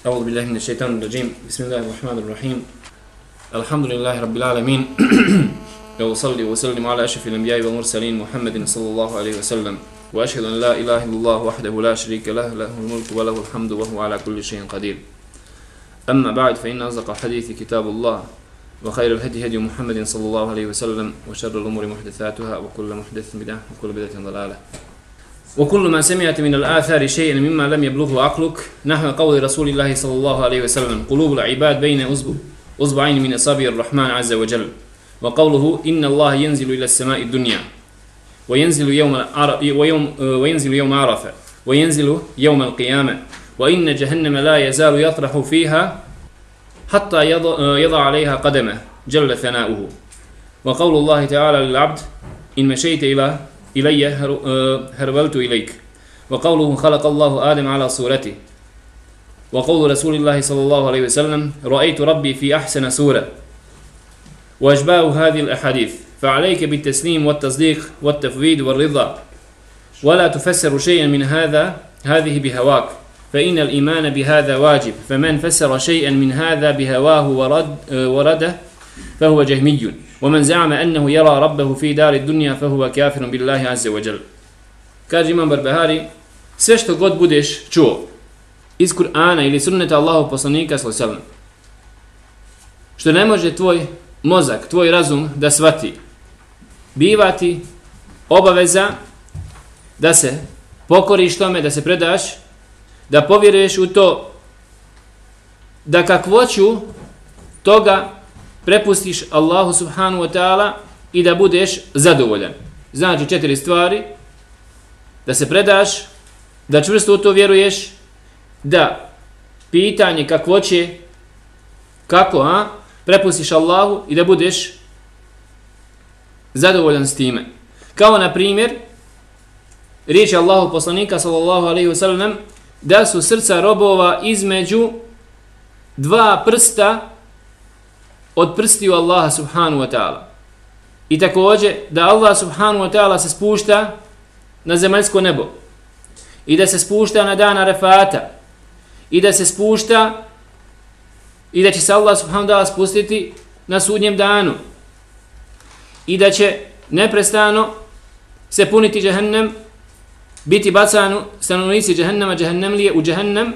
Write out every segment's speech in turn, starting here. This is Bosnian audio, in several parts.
أعوذ بالله من الشيطان الرجيم بسم الله الرحمن الرحيم الحمد لله رب العالمين وأصلي وسلم على أشرف الأنبياء والمرسلين محمد صلى الله عليه وسلم وأشهد أن لا إله إلا الله وحده لا شريك له له الملك وله الحمد وهو على كل شيء قدير أما بعد فإن أصدق الحديث كتاب الله وخير الهدي هدي محمد صلى الله عليه وسلم وشر الأمور محدثاتها وكل محدث بدعة وكل بدعة ضلالة وكل ما سمعت من الآثار شيئا مما لم يبلغه عقلك نحو قول رسول الله صلى الله عليه وسلم قلوب العباد بين أصبعين من أصابع الرحمن عز وجل وقوله إن الله ينزل إلى السماء الدنيا وينزل يوم عرفة وينزل يوم القيامة وإن جهنم لا يزال يطرح فيها حتى يضع عليها قدمه جل ثناؤه وقول الله تعالى للعبد إن مشيت إلي هرولت إليك وقوله خلق الله آدم على صورته وقول رسول الله صلى الله عليه وسلم رأيت ربي في أحسن صورة وأشباه هذه الأحاديث فعليك بالتسليم والتصديق والتفويض والرضا ولا تفسر شيئا من هذه بهواك فإن الإيمان بهذا واجب فمن فسر شيئا من هذا بهواه ورده فهو جهمي ومن زعم أنه يرى ربه في دار الدنيا فهو كافر بالله عز وجل. Kaže Imam Barbahari, sve što god budeš čuo iz Kur'ana ili sunneta Allahov poslanika sallallahu alejhi ve sellem, što ne može tvoj mozak, tvoj razum da shvati, biva ti obaveza da se pokoriš tome, da se predaš, da povjeruješ u to, da kakvoću toga prepustiš Allahu subhanahu wa ta'ala i da budeš zadovoljan. Znači 4 stvari, da se predaš, da čvrsto u to vjeruješ, da pitanje kakvoće, kako, prepustiš Allahu i da budeš zadovoljan s time. Kao na primjer, riječi Allahu poslanika sallallahu alejhi ve sellem da su srca robova između dva prsta od prstiju Allaha subhanahu wa ta'ala. I također da Allah subhanahu wa ta'ala se spušta na zemaljsko nebo i da se spušta na dan Arefata i da se spušta i da će se Allah subhanahu wa ta'ala spustiti na sudnjem danu i da će neprestano se puniti džehennem, biti bacani stanovnici džehennema, džehennemlije u džehennem,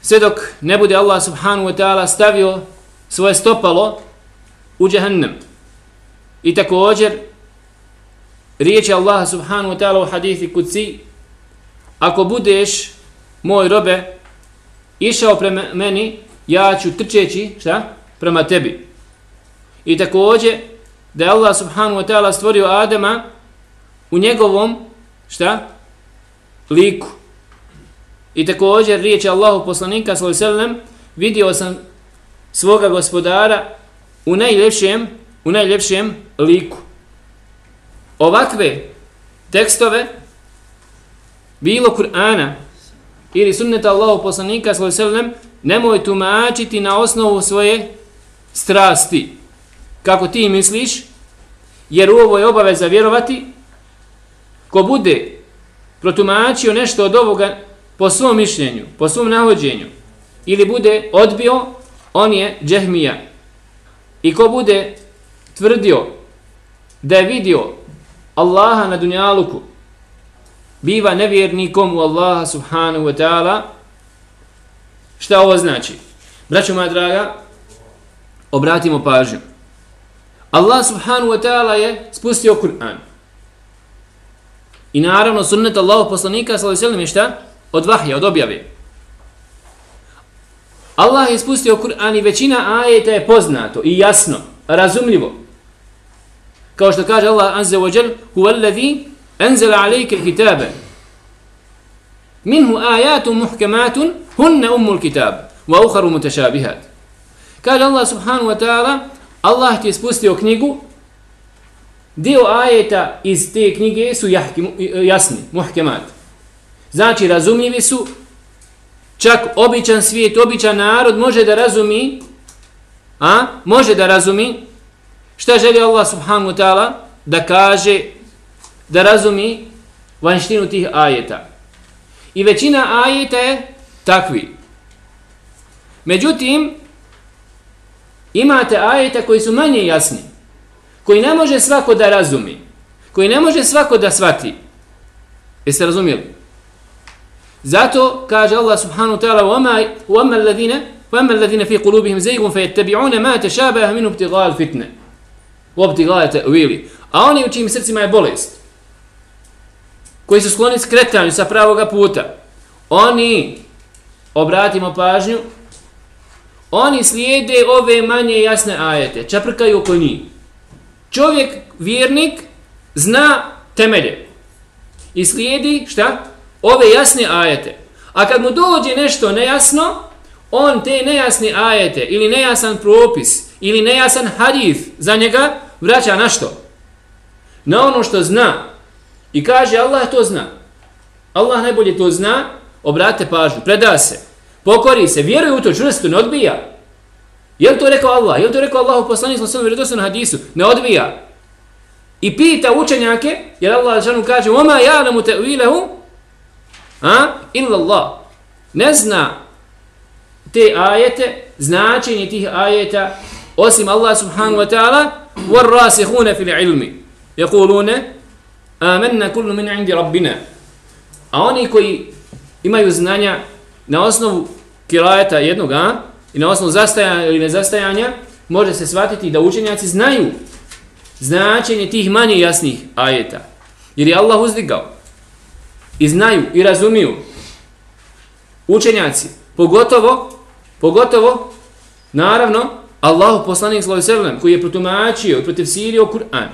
sve dok ne bude Allah subhanahu wa ta'ala stavio svoje stopalo u džehennem. I također riječi Allaha subhanahu wa ta'ala u hadithi kudsi, ako budeš moj robe išao prema meni, ja ću trčeći prema tebi. I također da je Allah subhanahu wa ta'ala stvorio Adama u njegovom liku. I također riječi Allahu poslanika sallallahu alejhi ve sellem, vidio sam svoga gospodara u najljepšem liku. Ovakve tekstove, bilo Kur'ana ili sunneta Allahu poslanika sallallahu alejhi ve sellem, nemoj tumačiti na osnovu svoje strasti, kako ti misliš, jer u ovo je obaveza vjerovati. Ko bude protumačio nešto od ovoga po svom mišljenju, po svom nahođenju, ili bude odbio, on je džehmija. I ko bude tvrdio da je vidio Allaha na dunjaluku, biva nevjernikom u Allaha subhanahu wa ta'ala. Šta ovo znači? Braćo moja draga, obratimo pažnju. Allah subhanahu wa ta'ala je spustio Kur'an. I naravno sunnet Allahov poslanika sallallahu alejhi ve sellem je od vahja, od objave. Allah je spustio Kur'an i većina ajeta je poznato i jasno, razumljivo. Kao što kaže Allah azza wa jal, huwallazi anzala alayka al-kitaba minhu ayatun muhkamatun hunna ummul kitab wa ukharu mutashabihat. Kaže Allah subhanahu wa ta'ala, Allah ti je spustio knjigu, dio ajeta iz te knjige su jasni, muhkemat. Znači razumljivi su, čak običan svijet, običan narod može da razumi šta želi Allah subhanahu wa ta'ala da kaže, da razumi vanštinu tih ajeta. I većina ajeta je takvi. Međutim, imate ajete koji su manje jasni, koji ne može svako da razumi, koji ne može svako da shvati. Jeste razumijeli? Zato kaže Allah subhanahu wa ta'ala وَأَمَّا الَّذِينَ فِي قُلُوبِهِمْ زَيْغٌ فَيَتَّبِعُونَ مَا تَشَابَهَ مِنْهُ ابْتِغَاءَ الْفِتْنَةِ وَابْتِغَاءَ تَأْوِيلِهِ. A oni u čijim srcima je bolest, koji su skloni skretanju sa pravoga puta, oni, obratimo pažnju, oni slijede ove manje jasne ajete, čaprkaju oko njih. Čovjek, vjernik, zna temelje i slijedi, šta? Ove jasne ajete. A kad mu dođe nešto nejasno, on te nejasne ajete ili nejasan propis ili nejasan hadith za njega vraća na što? Na ono što zna. I kaže Allah to zna. Allah najbolje to zna, obratite pažnju, preda se, pokori se, vjeruje u to, čvrsto, ne odbija. Je li to rekao Allah? Je li to rekao Allahu poslanik sallallahu alejhi ve sellem u hadisu? Ne odbija. I pita učenjake, jer Allah džanu kaže: "Wama ya'lamu ta'wilahu illa Allah." Ne zna te ajete, značenje tih ajeta osim Allah subhanahu wa ta'ala. "War-rasikhuna fil ilmi yaquluna amanna kullu min 'indi rabbina." A oni koji imaju znanja na osnovu kirajeta jednog, i na osnovu zastajanja ili nezastajanja, može se shvatiti da učenjaci znaju značenje tih manje jasnih ajeta. Jer je Allah uzdigao. I znaju i razumiju učenjaci, pogotovo, naravno, Allahu poslanik sallallahu alejhi ve sellem koji je protumačio i protefsirio Kur'an.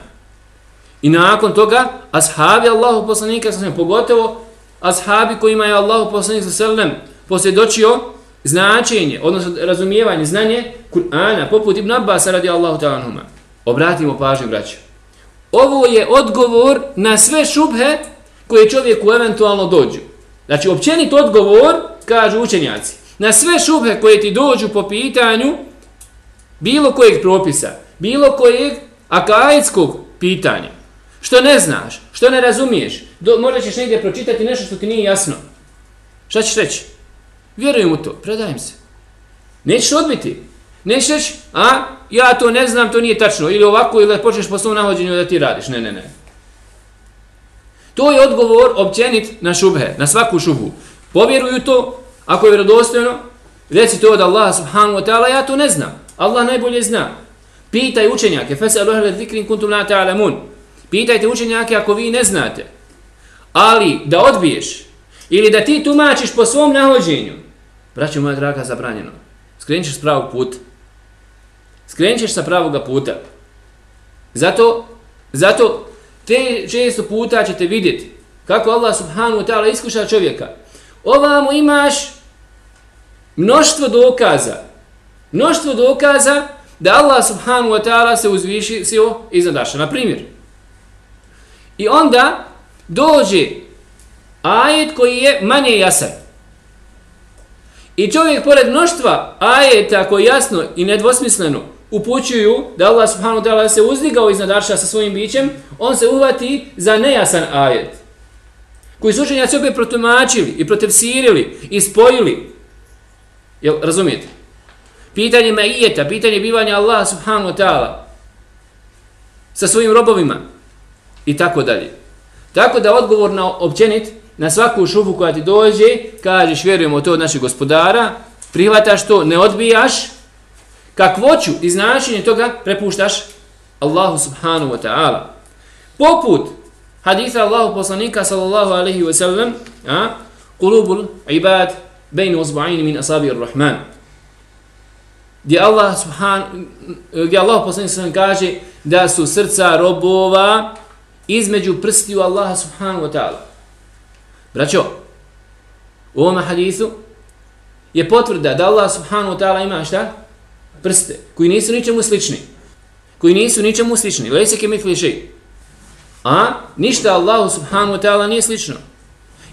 I nakon toga ashabi Allahu poslanika sallallahu alejhi ve sellem, pogotovo ashabi kojima je Allahu poslanik sallallahu alejhi ve sellem posvjedočio značenje, odnosno razumijevanje, znanje Kur'ana, poput Ibn Abbas radijallahu ta'ala anhuma. Obratimo pažnju, braćo. Ovo je odgovor na sve šubhe koje čovjeku eventualno dođu. Znači, općenit odgovor, kažu učenjaci, na sve šubhe koje ti dođu po pitanju bilo kojeg propisa, bilo kojeg akaidskog pitanja. Što ne znaš, što ne razumiješ, možda ćeš negdje pročitati nešto što ti nije jasno. Šta ćeš reći? Vjerujem u to, predajem se. Nećeš odbiti. Nećeš reći, ja to ne znam, to nije tačno. Ili ovako, ili da počneš po svom nahođenju da ti radiš. Ne. To je odgovor općenit na šubhe, na svaku šubhu. Povjeruju to, ako je vjerodostojno, reci to od Allah subhanahu wa ta'ala, ja to ne znam. Allah najbolje zna. Pitaj učenjake, fas'alu ahla zikri in kuntum la ta'lamun. Pitajte učenjake ako vi ne znate. Ali da odbiješ ili da ti tumačiš po svom nahođenju, braćo moja draga, zabranjeno. Skrenit ćeš s pravog puta. Skrenit ćeš sa pravoga puta. Zato te često puta ćete vidjeti kako Allah subhanahu wa ta'ala iskuša čovjeka. Ovamo imaš mnoštvo dokaza da Allah subhanahu wa ta'ala se uzvišio iznad arša. Na primjer. I onda dođe ajet koji je manje jasan. I čovjek pored mnoštva ajeta koji jasno i nedvosmisleno upućuju da Allah subhanahu wa ta'ala se uzdigao iznad arša sa svojim bićem, on se uhvati za nejasan ajet, koji su učenjaci opet protumačili i protefsirili i spojili. Jel razumijete? Pitanje maijeta, pitanje bivanja Allah subhanahu wa ta'ala sa svojim robovima i tako dalje. Tako da odgovor na općenit, na svaku šubhu koja ti dođe, kažeš vjerujemo to od našeg gospodara, prihvataš to, ne odbijaš, kakvoću i značenje toga prepuštaš Allahu subhanahu wa ta'ala. Poput haditha Allahu poslanika sallallahu alaihi wa sallam, kulubul ibad bejnu uzba'ini min asabi ar-Rahman. Gdje Allah poslanik sallam kaže da su srca robova između prstiju Allaha subhanahu wa ta'ala. Braćo, u ovom hadisu je potvrda da Allah subhanahu wa ta'ala ima šta? Prste, koji nisu ničemu slični. Lejse ke mitli šej. Ništa Allahu subhanahu wa ta'ala nije slično.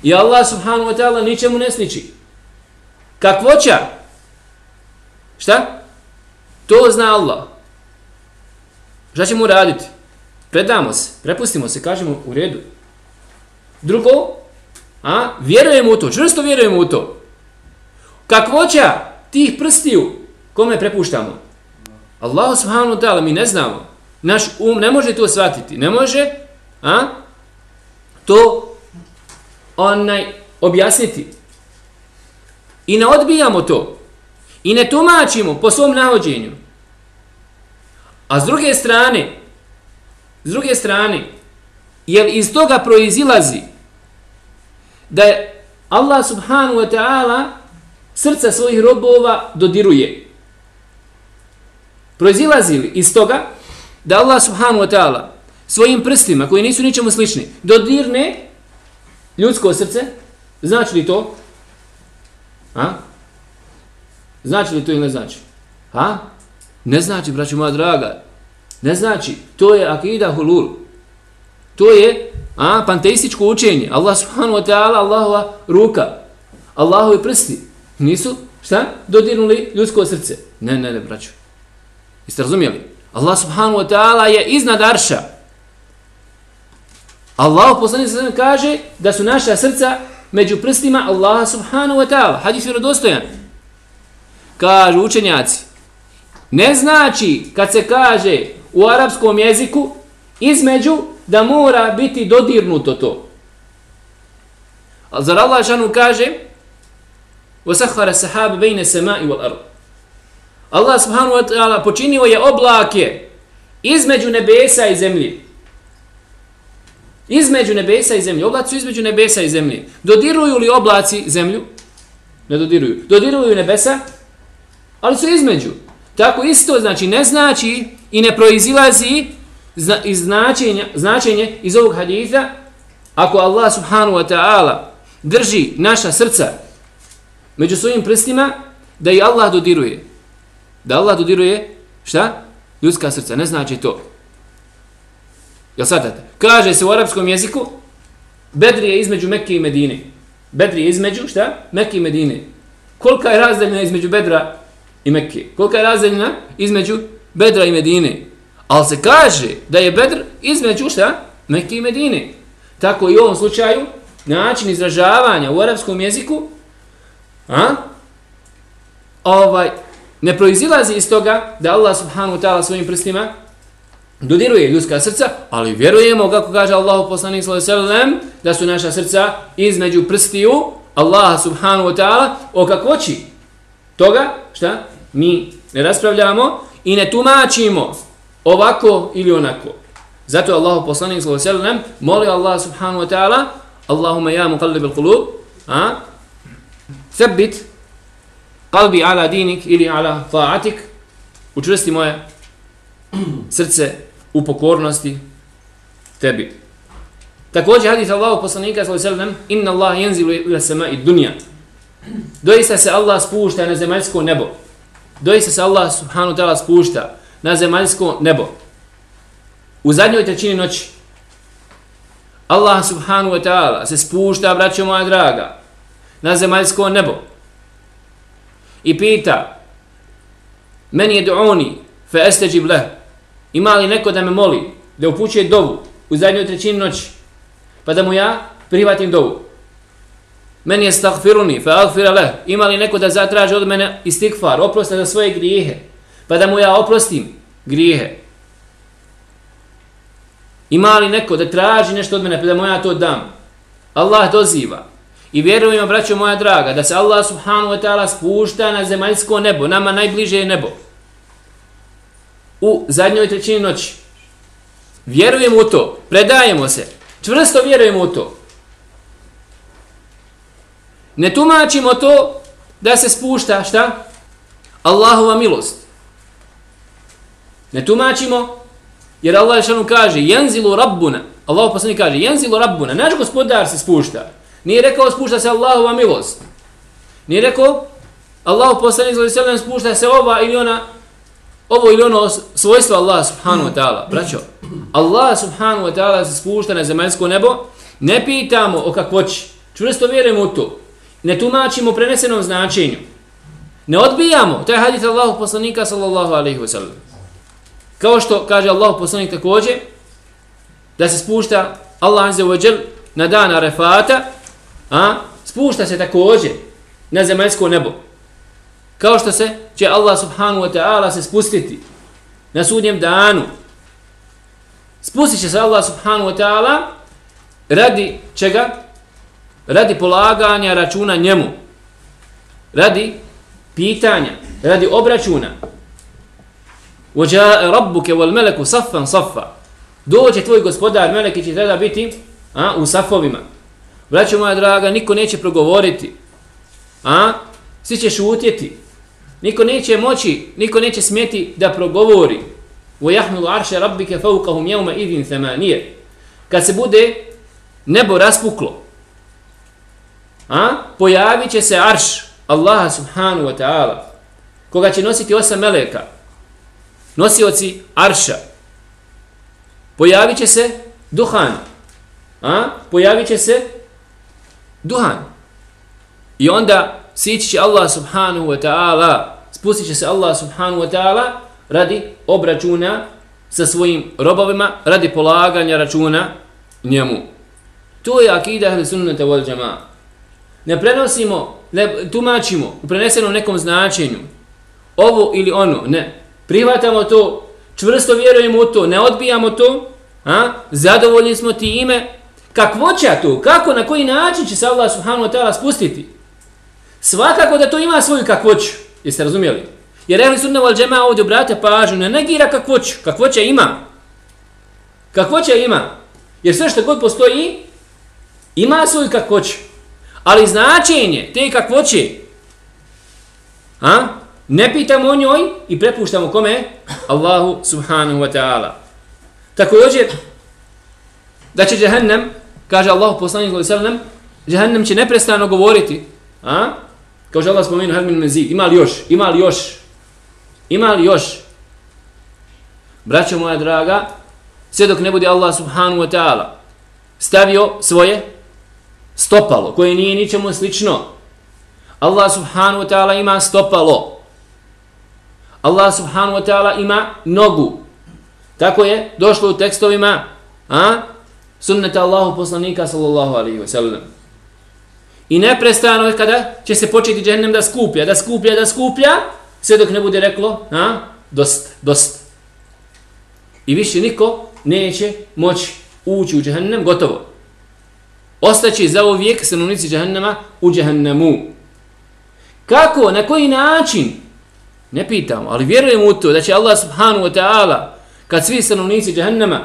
I Allah subhanahu wa ta'ala ničemu ne sliči. Kakvoća? Šta? To zna Allah. Šta ćemo raditi? Predamo se, prepustimo se, kažemo u redu. Drugo, vjerujemo u to, čvrsto vjerujemo u to. Kakvoća tih prstiju, kome prepuštamo? Allahu subhanahu wa ta'ala, mi ne znamo. Naš ne može to shvatiti. Ne može to objasniti. I ne odbijamo to. I ne tumačimo po svom nahođenju. A s druge strane, jer iz toga proizilazi da je Allah subhanahu wa ta'ala srca svojih robova dodiruje. Proizilazi li iz toga da Allah subhanahu wa ta'ala svojim prstima, koji nisu ničemu slični, dodirne ljudsko srce? Znači li to? Znači li to ili ne znači? Ne znači, braćo moja draga. Ne znači. To je akida hulul. To je panteističko učenje. Allah subhanahu wa ta'ala, Allahova ruka, Allahovi prsti nisu, dodirnuli ljudsko srce. Ne, braćo. Jeste razumijeli? Allah subhanahu wa ta'ala je iznad arša. Allah poslanik sallallahu kaže da su naša srca među prstima Allaha subhanahu wa ta'ala. Hadis vjerodostojan. Kažu učenjaci, ne znači kad se kaže u arapskom jeziku između da mora biti dodirnuto to. Zar Allah šanu kaže وَسَخَّرَ السَّحَابَ بَيْنَ السَّمَاءِ وَالْأَرْضِ. Allah subhanahu wa ta'ala počinio je oblake između nebesa i zemlje. Između nebesa i zemlje. Oblaci su između nebesa i zemlje. Dodiruju li oblaci zemlju? Ne dodiruju. Dodiruju nebesa, ali su između. Tako isto znači ne znači i ne proizilazi iz značenje iz ovog haditha ako Allah subhanahu wa ta'ala drži naša srca među svojim prstima da i Allah dodiruje. Da Allah dodiruje ljudska srca. Ne znači to. Jel shvatate? Kaže se u arapskom jeziku Bedr je između Mekke i Medine. Bedr je između Mekke i Medine. Kolika je razdaljina između Bedra i Mekke? Kolika je razdaljina između Bedra i Medine? Ali se kaže da je Bedr između Mekke i Medine. Tako i u ovom slučaju način izražavanja u arapskom jeziku ne proizilazi iz toga da Allah subhanahu wa ta'ala svojim prstima dodiruje ljudska srca, ali vjerujemo, kako kaže Allahu poslanik sallallahu alejhi ve sellem, da su naša srca između prstiju Allaha subhanahu wa ta'ala. O kakvoći toga, mi ne raspravljamo i ne tumačimo ovako ili onako. Zato Allahu poslanik sallallahu alejhi ve sellem molio Allah subhanahu wa ta'ala: Allahumma ya muqallibal qulub, thabbit qalbi ala dinik ili ala ta'atik, učvrsti moje srce u pokornosti tebi. Također hadis Allahu poslanika sallallahu alejhi ve sellem: inna Allah yanzilu ila sama'i dunya. Doista se Allah spušta na zemaljsko nebo. Doista se Allah subhanahu wa ta'ala spušta na zemaljsko nebo. U zadnjoj trećini noći Allah subhanahu wa ta'ala se spušta, braćo moja draga, na zemaljsko nebo i pita: men yed'uni fa astajib lah. Ima li neko da me moli, da upućuje dovu u zadnjoj trećini noći, pa da mu ja prihvatim dovu? Men yastaghfiruni fa aghfir lah. Ima li neko da zatraži od mene istigfar, oprost za svoje grijehe, pa da mu ja oprostim grijehe? Ima li neko da traži nešto od mene, pa da mu ja to dam? Allah doziva. I vjerujemo, braćo moja draga, da se Allah subhanahu wa ta'ala spušta na zemaljsko nebo, nama najbliže je nebo, u zadnjoj trećini noći. Vjerujemo u to, predajemo se, čvrsto vjerujemo u to. Ne tumačimo to da se spušta Allahova milost. Ne tumačimo, jer Allah šanu kaže: yanzilu rabbuna. Allah poslanik kaže: yanzilu rabbuna. Naš gospodar se spušta. Nije rekao spušta se Allahova milost. Nije rekao Allah poslanik sallallahu alejhi ve sellem spušta se ovo ili ono svojstvo Allah subhanahu wa ta'ala. Braćo, Allah subhanahu wa ta'ala se spušta na zemaljsko nebo. Ne pitamo o kakvoći. Čvrsto vjerujemo u to. Ne tumačimo prenesenom značenju. Ne odbijamo taj hadis Allahu poslanika sallallahu alejhi ve sellem. Kao što kaže Allahu poslanik također da se spušta Allah azza wa džel na dan Arefata, spušta se također na zemaljsko nebo. kao što će Allah subhanahu wa ta'ala se spustiti na sudnjem danu. Spustit će se Allah subhanahu wa ta'ala radi čega? Radi polaganja računa njemu. Radi pitanja, radi obračuna. وَجَاءَ رَبُّكَ وَالْمَلَكُ صَفًّا صَفًّا. Dođe tvoj gospodar, meleki će tada biti u safovima. Braćo moja draga, niko neće progovoriti. Svi će šutjeti. Niko neće moći, niko neće smjeti da progovori. وَيَحْمِلُ عَرْشَ رَبِّكَ فَوْقَهُمْ يَوْمَ إِذٍ ثَمَانِيَ. Kad se bude nebo raspuklo, pojavit će se arš Allaha subhanahu wa ta'ala, koga će nositi 8 meleka, nosioci arša. Pojavit će se duhan. Pojavit će se duhan. I onda sići će Allah subhanahu wa ta'ala, spustit će se Allah subhanahu wa ta'ala radi obračuna sa svojim robovima, radi polaganja računa njemu. To je akida ahli sunnata wal džemaa. Ne prenosimo, ne tumačimo u prenesenom nekom značenju ovo ili ono, ne. Prihvatamo to, čvrsto vjerujemo u to, ne odbijamo to, zadovoljni smo time. Kakvoća to, kako, na koji način će se Allah subhanahu wa ta'ala spustiti? Svakako da to ima svoju kakvoću, jeste razumjeli? Jer ehli sunna wal džemaa ovdje obrate pažnju, ne negira kakvoću, kakvoća ima. Kakvoća ima, jer sve što god postoji ima svoju kakvoću. Ali značenje te kakvoće, ne pitamo o njoj i prepuštamo kome? Allahu subhanahu wa ta'ala. Također, da će Jahannam, kaže Allahu poslanik sallallahu alejhi ve sellem, Jahannam će neprestano govoriti, kao što Allah spomenuo, hal min mazid, ima li još, ima li još, ima li još. Braćo moja draga, sve dok ne bude Allah subhanahu wa ta'ala stavio svoje stopalo, koje nije ničemu slično. Allah subhanahu wa ta'ala ima stopalo. Allah subhanahu wa ta'ala ima nogu. Tako je došlo u tekstovima sunneta Allahu poslanika sallallahu alaihi wa sallam. I neprestano je kada će se početi Jahannam da skuplja, da skuplja, da skuplja, sve dok ne bude reklo dosta, dosta. I više niko neće moći ući u Jahannam, gotovo. Ostaće zauvijek stanovnici Jahannama u Jahannamu. Kako, na koji način? Ne pitamo, ali vjerujemo u to da će Allah subhanahu wa ta'ala, kad svi stanovnici Jahannama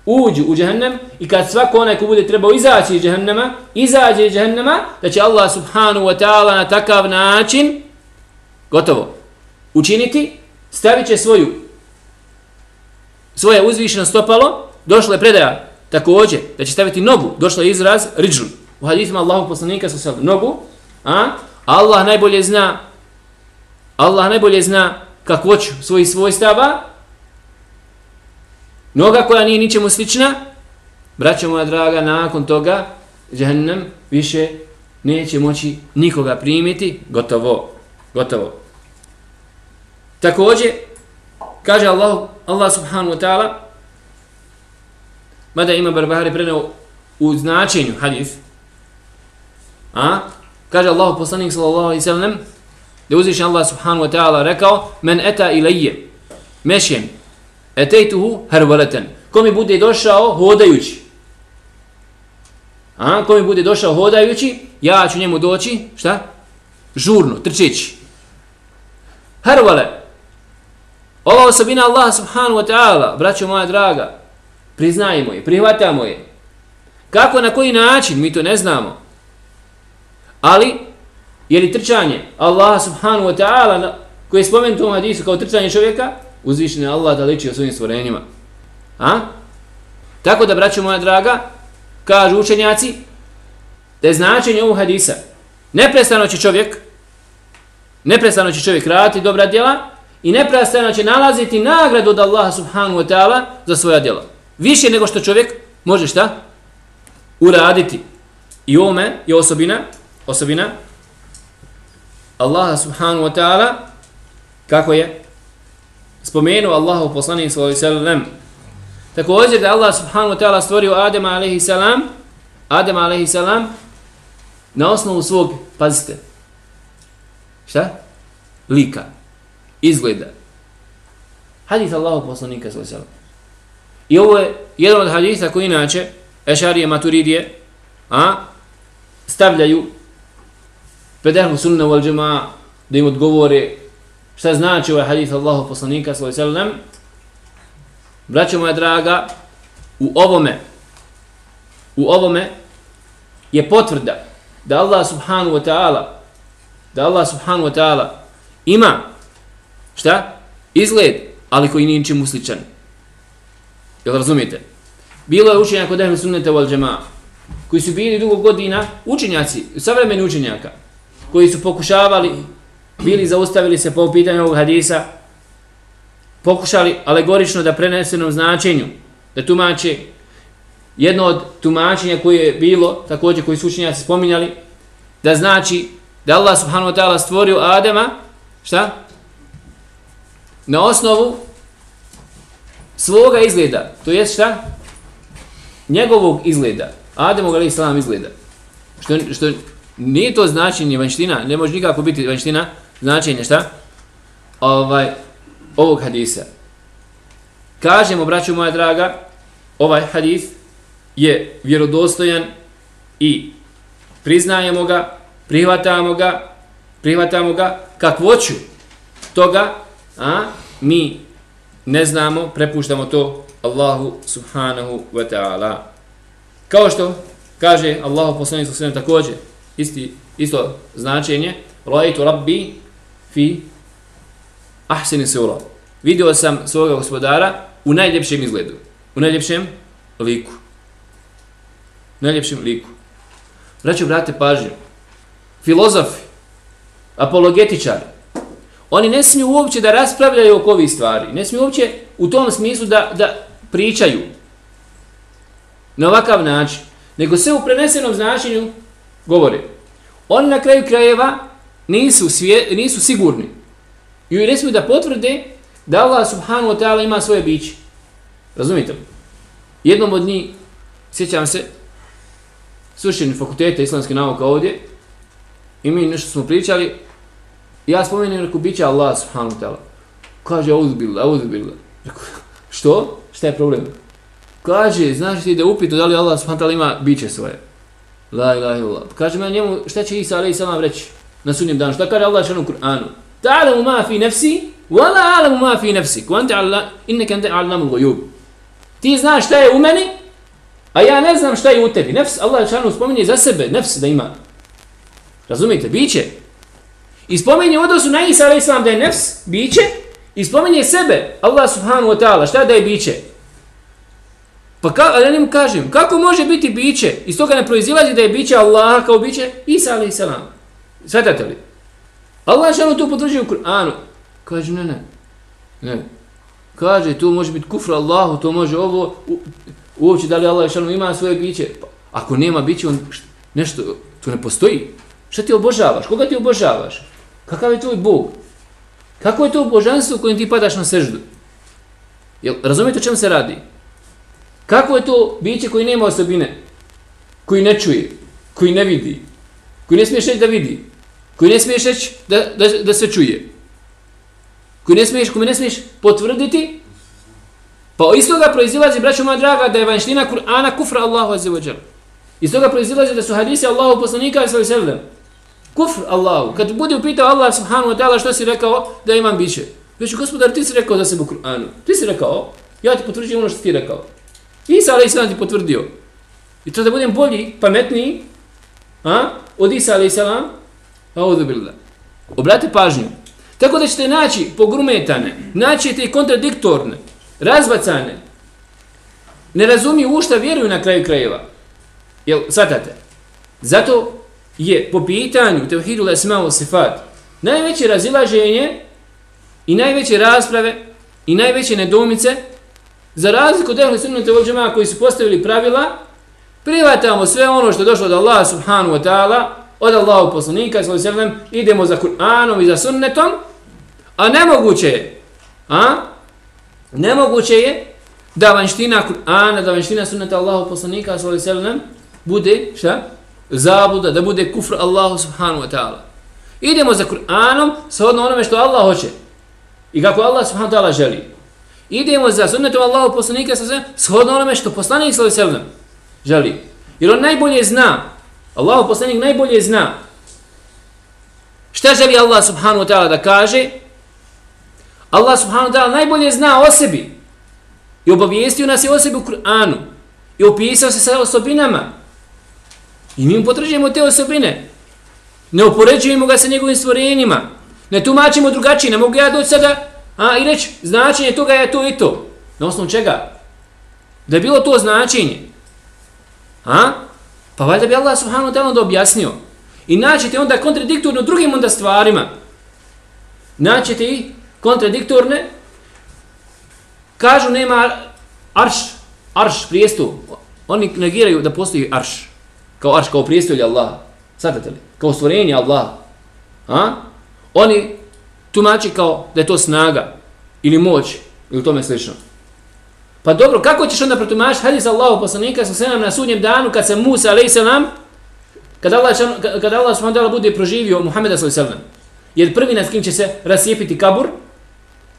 uđu u Jahannam i kad svako onaj ko bude trebao izaći iz Jahannama, izađe iz Jahannama, da će Allah subhanahu wa ta'ala na takav način, gotovo, učiniti, stavit će svoje uzvišeno stopalo. Došla je predaja također da će staviti nogu, došla je izraz ridžl. U hadithima Allahu poslanika sa nogu, Allah najbolje zna kakvoću svojih svojstava. Noga koja nije ničemu slična, braćo moja draga, nakon toga Jahannam više neće moći nikoga primiti, gotovo, gotovo. Također, kaže Allah subhanahu wa ta'ala, mada ima Barbahari preneo u značenju hadith, kaže Allah poslanik sallallahu alaihi sallam, da uzvišen Allah subhanahu wa ta'ala rekao, men eta ilaje mešjen etejtuhu hervaleten. Ko mi bude došao hodajući, ko mi bude došao hodajući, ja ću njemu doći, šta? Žurno, trčeći. Hervale. Ova osobina Allah subhanahu wa ta'ala, braćo moja draga, priznajemo je, prihvatamo je. Kako, na koji način, mi to ne znamo. Ali, je li trčanje Allah subhanahu wa ta'ala, koji je spomenut u ovom hadisu kao trčanje čovjeka, uzvišen je Allah da liči o svojim stvorenjima. Tako da, braćo moja draga, kažu učenjaci, da je značenje ovog hadisa, neprestano će čovjek raditi dobra djela i neprestano će nalaziti nagradu od Allaha subhanahu wa ta'ala za svoja djela. Više nego što čovjek može šta? Uraditi. I ovome je osobina Allaha subhanahu wa ta'ala, kako je spomenuo Allahu poslanik sallallahu alejhi ve sellem. Također da Allah subhanahu wa ta'ala stvorio Adema alejhi salam na osnovu svog, pazite, šta? lika, izgleda. Hadis Allahu poslanika sallallahu alejhi ve sellem. I ovo je jedan od hadisa koji inače Ešarije, Maturidije stavljaju pred ehlu sunne wal džemaa da im odgovore šta znači ovaj hadis Allahu poslanika sallallahu alejhi ve sellem. Braćo moja draga, u ovome je potvrda da Allah subhanahu wa ta'ala ima šta? Izgled, ali koji nije ničemu sličan. Jel razumijete? Bilo je učenjaka kod ehlu sunneta wal džemaa koji su bili dugo godina učenjaci, savremeni učenjaka, koji su pokušavali, bili zaustavili se po pitanju ovog hadisa, pokušali alegorično da prenesenom značenju, da tumače. Jedno od tumačenja koje je bilo, također koji su učenjaci spominjali, da znači da Allah subhanahu wa ta'ala stvorio Adama, šta? Na osnovu svoga izgleda, to jest šta? Njegovog izgleda, Adamog alejhi selam izgleda. Što nije to značenje vanjština, ne može nikako biti vanjština značenje šta? Ovog hadisa. Kažemo, braćo moja draga, ovaj hadis je vjerodostojan i priznajemo ga, prihvatamo ga, kakvoću toga, mi ne znamo, prepuštamo to Allahu subhanahu wa ta'ala. Kao što kaže Allahu poslanik sallallahu alejhi ve sellem također, isto značenje, ra'aytu rabbi fi ahsani sura. Vidio sam svoga gospodara u najljepšem izgledu, u najljepšem liku. Braćo, brate, pažnju. Filozofi, apologetičari, oni ne smiju uopće da raspravljaju oko ovih stvari. Ne smiju uopće u tom smislu da pričaju na ovakav način, nego sve u prenesenom značenju govore. Oni na kraju krajeva nisu sigurni i ne smiju da potvrde da Allah subhanahu wa ta'ala ima svoje biće. Razumite li? Jednom od njih, sjećam se, sušeni fakulteta islamske nauka ovdje, i mi nešto smo pričali, ja spomenem reku biće Allah subhanahu wa ta'ala. Kaže, auzubillah. Reku, što? Šta je problem? Kaže, znaš ti da upitu da li Allah subhanahu wa ta'ala ima biće svoje. La ilaha illallah. Kaže me njemu, šta će Isa alejhi selam reći na sudnjem danu? Šta kaže Allah u Kur'anu? Ta'lamu ma fi nafsi wa la a'lamu ma fi nafsik. Wa anta innaka anta a'lamul ghuyub. Ti znaš šta je u meni, a ja ne znam šta je u tebi. Nefs, Allah spominje za sebe, nefs da ima. Razumijete? Biće. I spominje u odnosu na Isa alejhi selam da je nefs, biće, i spominje sebe, Allah subhanahu wa ta'ala, šta da je biće. Pa ja njemu kažem, kako može biti biće? Iz toga ne proizilazi da je biće Allaha kao biće Isa alejhi selam. Svatate li? Allah tu potvrđuje u Kur'anu. Kaže, ne. Kaže, to može biti kufr Allahu, to može ovo, uopće da li Allah ima svoje biće. Pa, ako nema biće, on nešto, to ne postoji. Šta ti obožavaš? Koga ti obožavaš? Kakav je tvoj Bog? Kako je to božanstvo kojim ti padaš na seždu? Razumijete o čemu se radi? Kako je to biće koji nema osobine? Koji ne čuje? Koji ne vidi? Koji ne smiješ reći da vidi? Koji ne smiješ reći da se čuje? Koji ne smiješ potvrditi? Pa iz toga proizilazi, braćo moja draga, da je vanjština Kur'ana kufra Allahu azza wa jalla. Iz toga proizilazi da su hadisi Allahu poslanika sallallahu alejhi ve sellem kufr Allahu. Kad bude upitao Allah subhanahu wa ta'ala što si rekao da imam biće. Već gospodar, ti si rekao za sebe u Kur'anu. Ti si rekao, ja ti potvrđujem ono što ti rekao. Isa alejhi selam ti potvrdio. I to da budem bolji, pametniji, od Isa alejhi selam, auzu billah. Obratite pažnju. Tako da ćete naći pogrumetane, naćete i kontradiktorne, razbacane, ne razumiju u šta vjeruju na kraju krajeva. Jel, svatate? Zato je po pitanju tevhidul esma wa sifat najveće razilaženje i najveće rasprave i najveće nedoumice, za razliku od ehli sunneta wal džemaa koji su postavili pravila, prihvatamo sve ono što je došlo od Allaha subhanahu wa ta'ala, od Allahu poslanika sallallahu alejhi ve sellem, idemo za Kur'anom i za sunnetom, a nemoguće je da vanjština Kur'ana, da vanjština sunneta Allahu poslanika sallallahu alejhi ve sellem bude šta? Zabluda, da bude kufr Allahu subhanahu wa ta'ala. Idemo za Kur'anom shodno onome što Allah hoće i kako Allah subhanahu wa ta'ala želi. Idemo za sunnetom Allahu poslanika shodno onome što poslanik sallallahu alejhi ve sellem želi. Jer on najbolje zna, Allahu poslanik najbolje zna šta želi Allah subhanahu wa ta'ala da kaže. Allah subhanahu wa ta'ala najbolje zna o sebi i obavijestio nas je o sebi u Kur'anu i opisao se sa osobinama i mi mu potvrđujemo te osobine, ne upoređujemo ga sa njegovim stvorenjima, ne tumačimo drugačije. Ne mogu ja doći sada i reći značenje toga je to i to. Na osnovu čega? Da je bilo to značenje, pa valjda bi Allah subhanahu wa ta'ala onda objasnio. I naćete onda kontradiktorno drugim onda stvarima, naćete i kontradiktorne. Kažu nema arš prijestol. Oni negiraju da postoji arš, kao prijestolje Allaha. Svatate li? Kao stvorenje Allaha. Oni tumači kao da je to snaga ili moć ili tome slično. Pa dobro, kako ćeš onda protumačiti hadis Allahu poslanika na sudnjem danu kad se Musa a.s. kad Allah subhanahu wa ta'ala bude proživio Muhameda s.a.v. Jer prvi nad kim će se rasijepiti kabur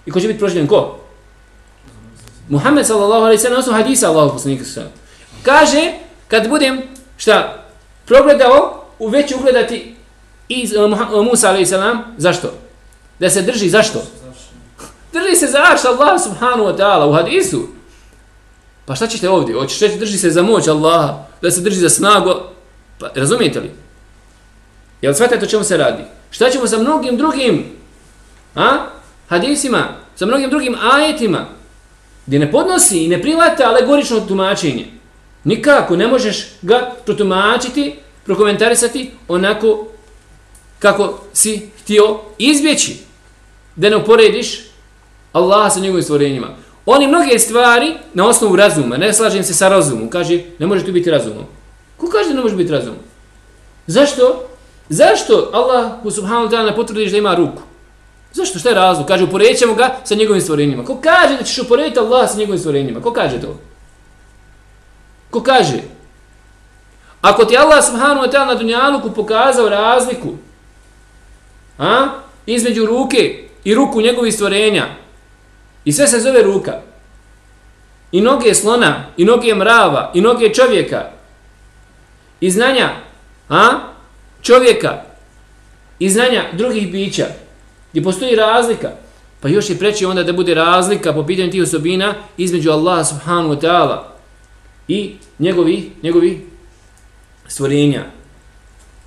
i ko će biti proživljen? Ko? Muhammed s.a.v. na osnovu hadisa Allahu poslanika s.a.v. Kaže, kad budem progledao, već ću ugledati iz Musa a.s. Zašto? Da se drži, zašto? Drži se za arš Allah subhanahu wa ta'ala u hadisu. Pa šta ćete ovdje? Hoćeš reći drži se za moć Allaha, da se drži za snagu. Pa, razumijete li? Jel shvatate o čemu se radi? Šta ćemo sa mnogim drugim hadisima, sa mnogim drugim ajetima, gdje ne podnosi i ne prihvata alegorično tumačenje? Nikako ne možeš ga protumačiti, prokomentarisati onako kako si htio izbjeći. Da ne uporediš Allaha sa njegovim stvorenjima. Oni mnoge stvari na osnovu razuma, ne slažem se sa razumom, kaže ne može tu biti razumom. Ko kaže da ne može biti razumom? Zašto? Zašto Allah subhanahu wa ta'ala ne potvrdiš da ima ruku? Zašto? Šta je razlog? Kaže uporedit ćemo ga sa njegovim stvorenjima. Ko kaže da ćeš uporediti Allah sa njegovim stvorenjima? Ko kaže to? Ko kaže? Ako ti Allah subhanahu wa ta'ala na dunjaluku pokazao razliku između ruke i ruku njegovih stvorenja, i sve se zove ruka, i noge slona, i noge mrava, i noge čovjeka, i znanja čovjeka, i znanja drugih bića, gdje postoji razlika, pa još je preći onda da bude razlika po pitanju tih osobina između Allaha subhanahu wa ta'ala i njegovi stvorenja.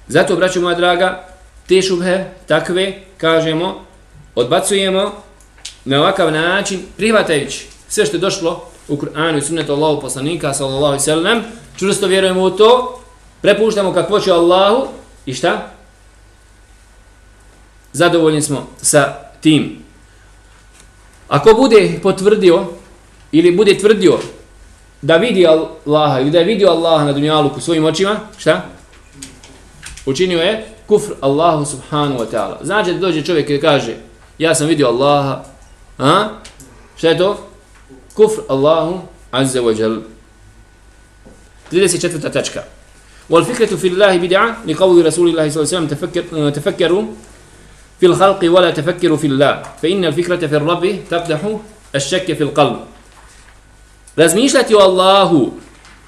Zato, braćo moja draga, te šubhe takve, kažemo, odbacujemo na ovakav način, prihvatajući sve što je došlo u Kur'anu i sunnetu Allahu poslanika sallallahu alejhi ve sellem, čvrsto vjerujemo u to, prepuštamo kakvoću Allahu i šta? Zadovoljni smo sa tim. Ako bude potvrdio ili bude tvrdio da vidi Allaha ili da je vidio Allaha na dunjaluku svojim očima, šta? Učinio je kufr Allahu subhanahu wa ta'ala. Znači da dođe čovjek i kaže ja sam vidio Allaha, šta je to? Kufr Allahu azza wa jal. 34. tačka. والفكرة في الله بدعة لقول رسول الله صلى الله عليه وسلم تفكروا في الخلق ولا تفكروا في الله فإن الفكرة في الرب تقدح الشك في القلب. Razmišljati o Allahu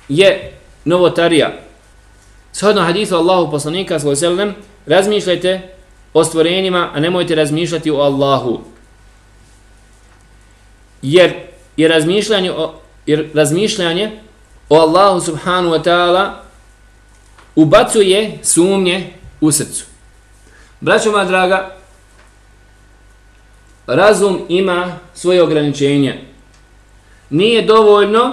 je novotarija. Shodno hadithu Allahu poslanika sallallahu alejhi ve sellem, razmišljajte o stvorenjima, a nemojte razmišljati o Allahu. Jer razmišljanje o Allahu subhanahu wa ta'ala ubacuje sumnje u srcu. Braćo moja draga, razum ima svoje ograničenje. Nije dovoljno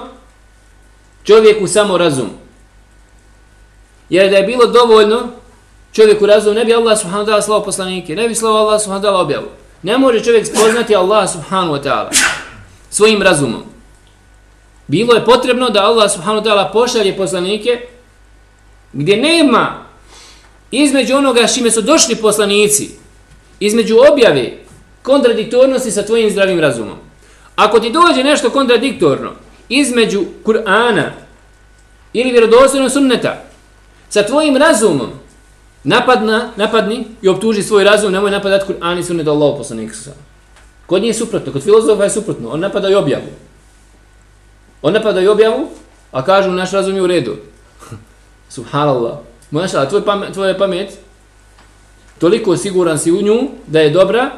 čovjeku samo razum. Jer da je bilo dovoljno čovjeku razum, ne bi Allah subhanahu wa ta'ala slao poslanike, ne bi slao Allah subhanahu wa ta'ala objavu. Ne može čovjek spoznati Allah subhanahu wa ta'ala svojim razumom. Bilo je potrebno da Allah subhanahu wa ta'ala pošalje poslanike gdje nema između onoga s čime su došli poslanici, između objave, kontradiktornosti sa tvojim zdravim razumom. Ako ti dođe nešto kontradiktorno između Kur'ana ili vjerodostojnog sunneta sa tvojim razumom, napadni i optuži svoj razum, nemoj napadati Kur'an i sunnet Allahov poslanika. Kod njih je suprotno, kod filozofa je suprotno, on napada i objavu. A kažu naš razum je u redu. Subhanallah. Mašallah, tvoja pamet, toliko siguran si u nju da je dobra,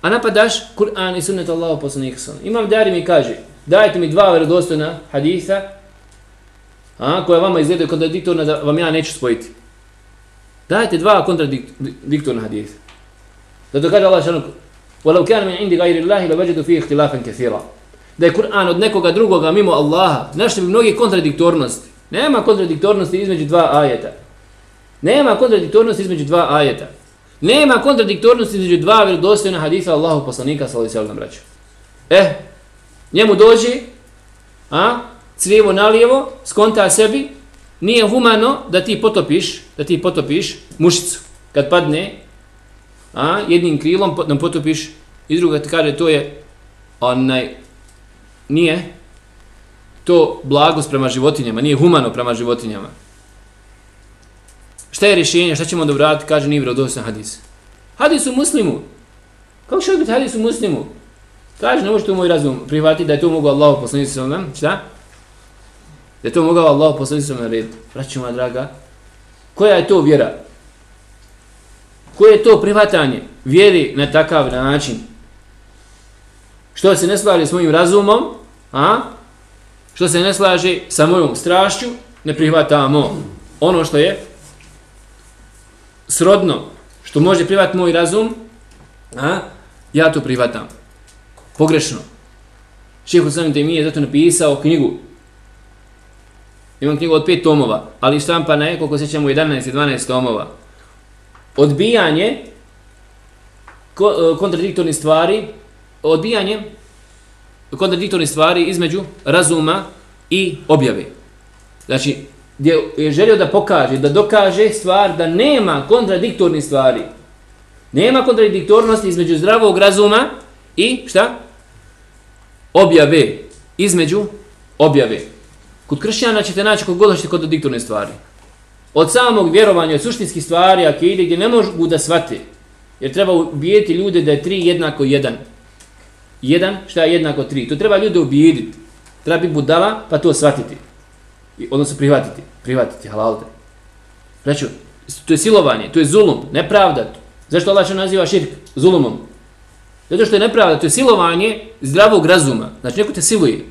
a napadaš Kur'an i sunnet Allahov poslanika. Imam Dari mi kaže, dajte mi 2 vjerodostojna hadisa, koja vama izgledaju kontradiktorna da vam ja neću spojiti. Dajte 2 kontradiktorna hadisa. Zato kaže Allah šalanu, وَلَوْ كَانَ مِنْ عِنْدِ غَيْرِ اللَّهِ لَوَجَدُوا فِيهِ اخْتِلَافًا كَثِيرًا. Da je Kur'an od nekoga drugoga mimo Allaha, našli bi mnogi kontradiktornosti. Nema kontradiktornosti između 2 ajeta. Nema kontradiktornosti između 2 vjerodostojna hadisa Allahov poslanika sallallahu alejhi ve sellem. Njemu dođe, crijevo nalijevo, skonta sebi, nije humano da ti potopiš mušicu. Kad padne, jednim krilom nam potopiš i druga ti kaže to je nije to blagost prema životinjama, nije humano prema životinjama. Šta je rješenje, šta ćemo onda vratiti, kaže nije vjerodostojan hadis. Hadis u Muslimu. Kako će biti hadis u Muslimu? Kaže, ne može to moj razum prihvatiti da je to mogao Allahov poslanik sallallahu alejhi ve sellem. Šta? Da je to mogao Allahov poslanik sallallahu alejhi ve sellem narediti. Braćo moja draga, koja je to vjera? Koje je to prihvatanje vjeri na takav način? Što se ne slaže s mojim razumom, što se ne slaže sa mojom strašću, ne prihvatamo. Ono što je srodno, što može prihvatiti moj razum, ja to prihvatam. Pogrešno. Šejh Islam Ibn je zato napisao knjigu. Imam knjigu od 5 tomova, ali štampana je, koliko sjećamo, 11 i 12 tomova. Odbijanje kontradiktornih stvari između razuma i objave. Znači, gdje je želio da pokaže, da dokaže stvar da nema kontradiktornih stvari. Nema kontradiktornosti između zdravog razuma i šta? Objave. Između objave. Kod kršćana ćete naći kod god hoćete kontradiktorne stvari. Od samog vjerovanja, od suštinskih stvari, akide, gdje ne mogu da shvate. Jer treba ubijediti ljude da je 3 jednako 1. 1, šta je jednako 3. To treba ljude ubijediti. Treba biti budala, pa to shvatiti. Odnosno prihvatiti, halalte. Znači, to je silovanje, to je zulum, nepravda. Zašto Allah naziva širk zulumom? Zato što je nepravda, to je silovanje zdravog razuma. Znači, neko te siluje.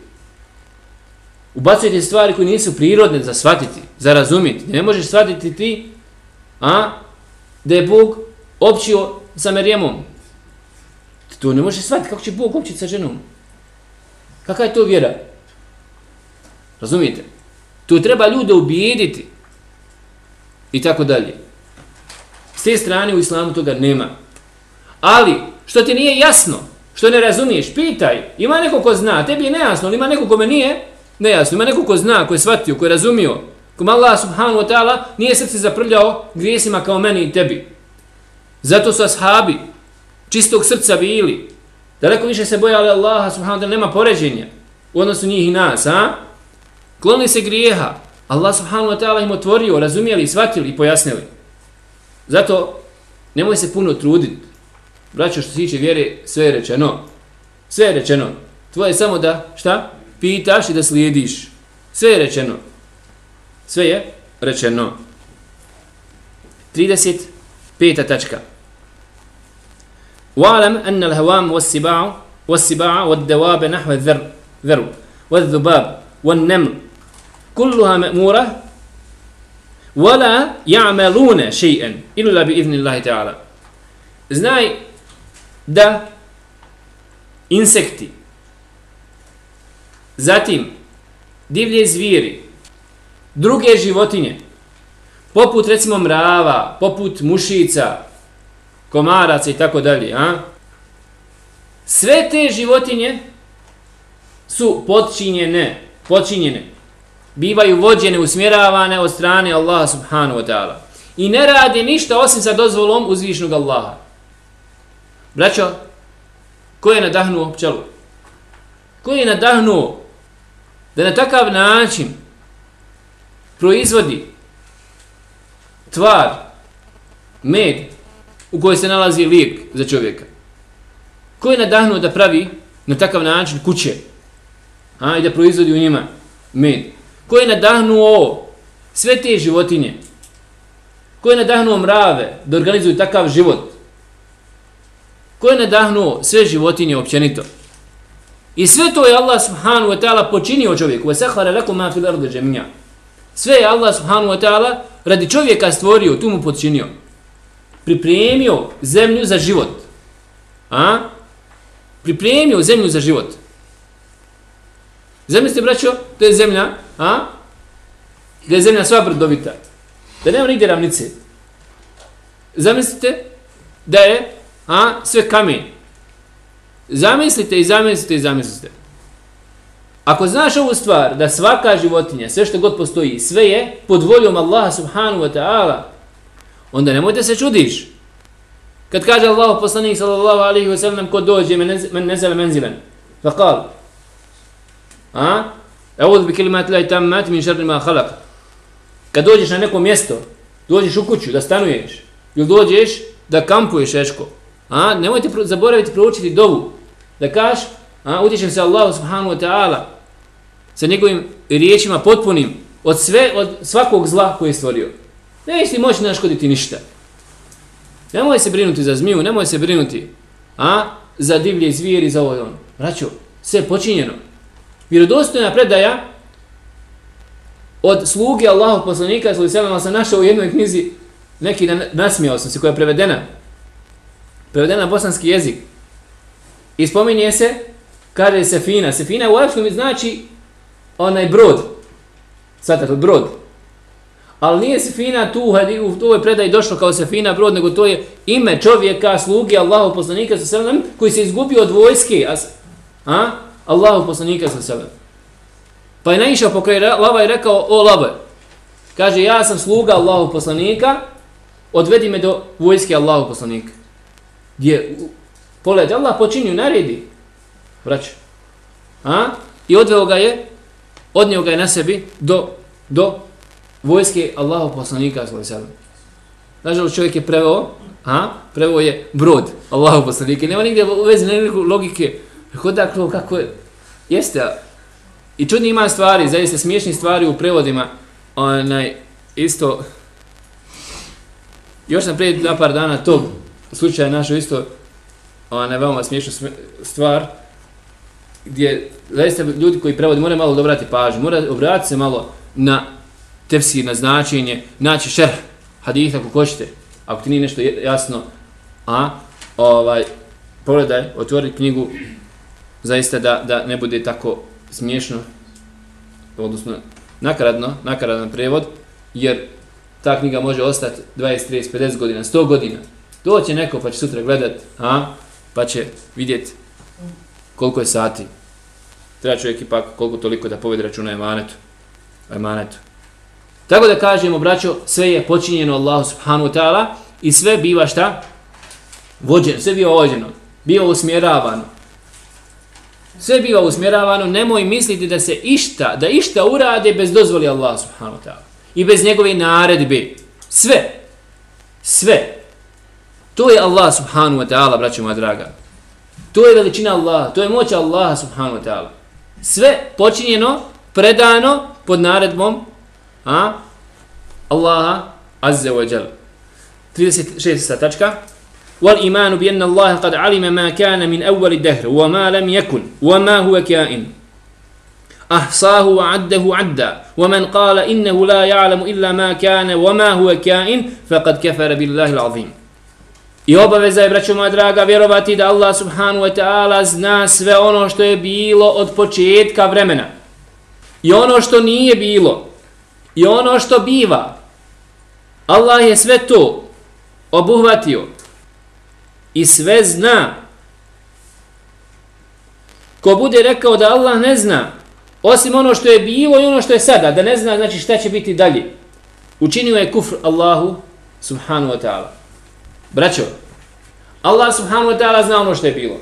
Ubacujete stvari koje nisu prirodne za shvatiti, za razumjeti. Ne možeš shvatiti ti, da je Bog općio sa Merijemom. To ne možeš shvatiti, kako će Bog općiti sa ženom? Kakva je to vjera? Razumijete? To treba ljude ubijediti. I tako dalje. S te strane u islamu toga nema. Ali, što ti nije jasno, što ne razumiješ, pitaj. Ima neko ko zna, tebi je nejasno, ali ima neko kome nije nejasno. Ima neko ko zna, ko je shvatio, ko je razumio. Kom Allah subhanahu wa ta'ala nije srce zaprljao grijesima kao meni i tebi. Zato su ashabi čistog srca bili. Daleko više se bojali Allaha subhanahu wa ta'ala, nema poređenja u odnosu njih i nas, klonili se grijeha. Allah subhanahu wa ta'ala im otvorio, razumijeli, shvatili i pojasnili. Zato nemoj se puno truditi. Braćo, što se tiče vjere, sve je rečeno. Sve je rečeno. Tvoje je samo da, šta? Pitaš i da slijediš. Sve je rečeno. Sve je rečeno. 35. tačka. وَعْلَمْ أَنَّ الْهَوَامُ وَالسِّبَاعَ وَالدَّوَابَ نَحْوَ الذَّرُّ وَالذُّبَابِ وَالنَّمْلِ كُلُّهَا مَأْمُورَةٌ وَلَا يَعْمَلُونَ شَيْئًا إِلَّا بِإِذْنِ اللَّهِ تَعَالَى. Znaj da insekti, zatim divlje zvijeri, druge životinje, poput recimo mrava, poput mušica, komaraca i tako dalje, sve te životinje su podčinjene, bivaju vođene, usmjeravane od strane Allaha subhanahu wa ta'ala i ne radi ništa osim sa dozvolom uzvišnog Allaha. Braćo, ko je nadahnuo pčelu? Ko je nadahnuo da na takav način proizvodi tvar med u kojoj se nalazi lijek za čovjeka. Ko je nadahnuo da pravi na takav način kuće i da proizvodi u njima med? Ko je nadahnuo sve te životinje? Ko je nadahnuo mrave da organizuju takav život? Ko je nadahnuo sve životinje općenito? I sve to je Allah subhanahu wa ta'ala počinio čovjeku. وَسَخَرَ لَكُمْ مَا فِي الْأَرْضِ جَمِيعًا. Sve je Allah subhanahu wa ta'ala radi čovjeka stvorio, tu mu počinio. Pripremio zemlju za život. Pripremio zemlju za život. Zamislite, braćo, to je zemlja, da je zemlja sva brdovita. Da nema nigdje ravnice. Zamislite da je sve kamen. Zamislite. Ako znaš ovu stvar, da svaka životinja, sve što god postoji, sve je pod voljom Allaha subhanahu wa ta'ala, onda nemojte se čudiš. Kad kaže Allahu poslanik sallallahu alaihi wa sallam, ko dođe men nezale menzilen, faqal, e'udhu bi kelimati Allahi tammati min šarri ma khalaq. Kad dođeš na neko mjesto, dođeš u kuću da stanuješ, ili dođeš da kampuješ eško, nemojte zaboraviti proučiti dovu, da kažeš, utječem se Allahu subhanahu wa ta'ala sa njegovim riječima potpunim od svakog zla koje je stvorio. Neće ti moći naškoditi ništa. Nemoj se brinuti za zmiju, nemoj se brinuti za divlje zvijeri, za ovo i ono. Braćo, sve je počinjeno. Vjerodostojna predaja od sluge Allahov poslanika, ali sam našao u jednoj knjizi, neki nasmijao sam se, koja je prevedena na bosanski jezik. I spominje se, kaže sefina. Sefina u arapskom znači onaj brod. Svatate, brod. Ali nije sefina tu u ovoj predaji došlo kao sefina brod, nego to je ime čovjeka, sluge Allahov poslanika koji se izgubio od vojske. Allahov poslanika pa je naišao pokraj lava i rekao: o lave, kaže, ja sam sluga Allahov poslanika, odvedi me do vojske Allahov poslanika. Gdje pogledajte, Allah počinju, naredi, braćo. I odnio ga je na sebi do vojske Allahov poslanika. Nažalost, čovjek je preveo je brod Allahov poslanika. Nema nigdje u vezi nekakve logike. Odakle, kako je? Jeste, i čudni ima stvari, zaista smiješni stvari u prevodima. Isto, još sam prije par dana tog slučaja našao isto veoma smiješnu stvar, gdje zaista ljudi koji prevode moraju malo obrati pažnju, moraju obratiti se malo na tefsir, na značenje, naći šerh haditha ako hoćete, ako ti nije nešto jasno, pogledaj, otvori knjigu, zaista da ne bude tako smiješno, odnosno nakaradan prevod, jer ta knjiga može ostati 20, 30, 50 godina, 100 godina. Doće neko pa će sutra gledat, pa će vidjeti koliko je sati. Treba čovjek ipak koliko toliko da povede računa emanetu. Tako da kažemo, braćo, sve je počinjeno Allahu subhanahu wa ta'ala i sve biva šta? Vođeno, sve biva vođeno, biva usmjeravano. Sve biva usmjeravano, nemoj misliti da išta urade bez dozvoli Allaha subhanahu wa ta'ala i bez njegove naredbe. Sve. To je Allah subhanahu wa ta'ala, braćo moja draga. To je veličina Allaha, to je moć Allaha subhanahu wa ta'ala. Sve počinjeno, predano pod naredbom Allaha azza wa jal. 36. tačka. والإيمان بأن الله قد علم ما كان من أول الدهر وما لم يكن وما هو كائن أحصاه وعده عدا ومن قال إنه لا يعلم إلا ما كان وما هو كائن فقد كفر بالله العظيم. I obaveza je, braćo moja draga, vjerovati da Allah subhanahu wa ta'ala zna sve ono što je bilo od početka vremena i ono što nije bilo i ono što biva. Allah je sve to obuhvatio i sve zna. Ko bude rekao da Allah ne zna osim ono što je bilo i ono što je sada, da ne zna znači šta će biti dalje, učinio je kufr Allahu subhanahu wa ta'ala. Braćo, Allah subhanahu wa ta'ala zna ono što je bilo,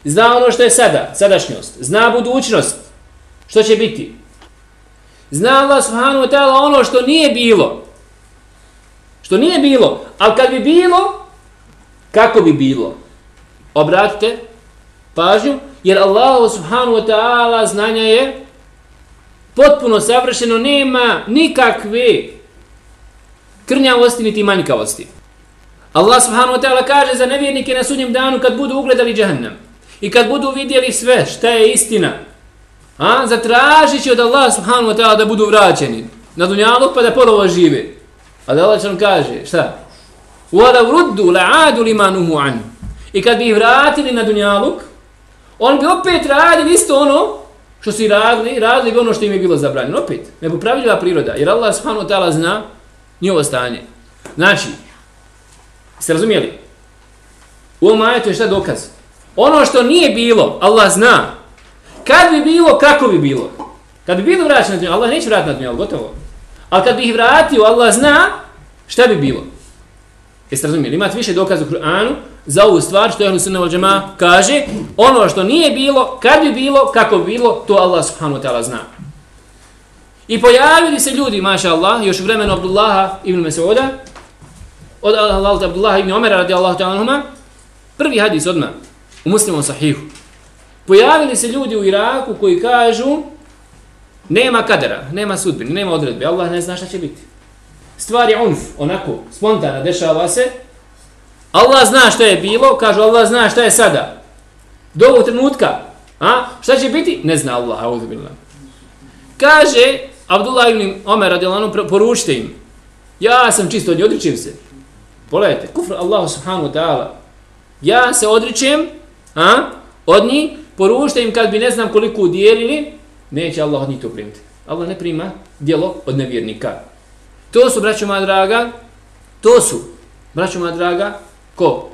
zna ono što je sada, sadašnjost, zna budućnost, što će biti. Zna Allah subhanahu wa ta'ala ono što nije bilo, Što nije bilo, ali kad bi bilo, kako bi bilo? Obratite pažnju, jer Allah subhanahu wa ta'ala znanja je potpuno savršeno, nema nikakve krnjavosti niti manjkavosti. Allah subhanahu wa ta'ala kaže za nevjernike na sudnjem danu kad budu ugledali džahannam i kad budu vidjeli sve šta je istina, zatražit će od Allah subhanahu wa ta'ala da budu vraćeni na dunjaluk pa da ponovo žive. A da Allah kaže šta? وَلَوْ رُدُّوا لَعَادُوا لِمَا نُهُوا عَنْهُ. I kad bi ih vratili na dunjaluk, on bi opet radili isto ono što su i radili bi ono što im je bilo zabranjeno. Opet, nepopravljiva priroda, jer Allah subhanahu wa ta'ala zna njihovo stanje. Znači, ste razumijeli? U ovom ajetu je šta dokaz? Ono što nije bilo, Allah zna. Kad bi bilo, kako bi bilo? Kad bi bilo vraćeno na dunjaluk, Allah neće vratiti na dunjaluk, gotovo. Ali kad bi ih vratio, Allah zna šta bi bilo. Jeste razumijeli? Imate više dokaza u Kur'anu za ovu stvar što Ahlus Sunna wal Džemaa kaže, ono što nije bilo, kad bi bilo, kako bi bilo, to Allah subhanahu wa ta'ala zna. I pojavili se ljudi, maša Allah, još u vremenu Abdullaha ibn Mas'uda, od Abdullaha ibn Umara radijallahu ta'ala anhuma, prvi hadis odmah u Muslimom sahihu. Pojavili se ljudi u Iraku koji kažu nema kadera, nema sudbine, nema odredbe, Allah ne zna šta će biti. Stvar je unf, onako, spontana, dešava se. Allah zna šta je bilo, kažu Allah zna šta je sada. Do ovog trenutka, šta će biti? Ne zna Allah, auzubillah. Kaže Abdullah ibn Omer radijallahu anhu, poručite im, ja sam čisto od njih, odričem se. Pogledajte, kufr Allahu subhanahu wa ta'ala. Ja se odričem od njih, poručite im kad bi ne znam koliko udjelili, neće Allah od njih to primiti. Allah ne prima djelo od nevjernika. To su, braćo moja draga, ko?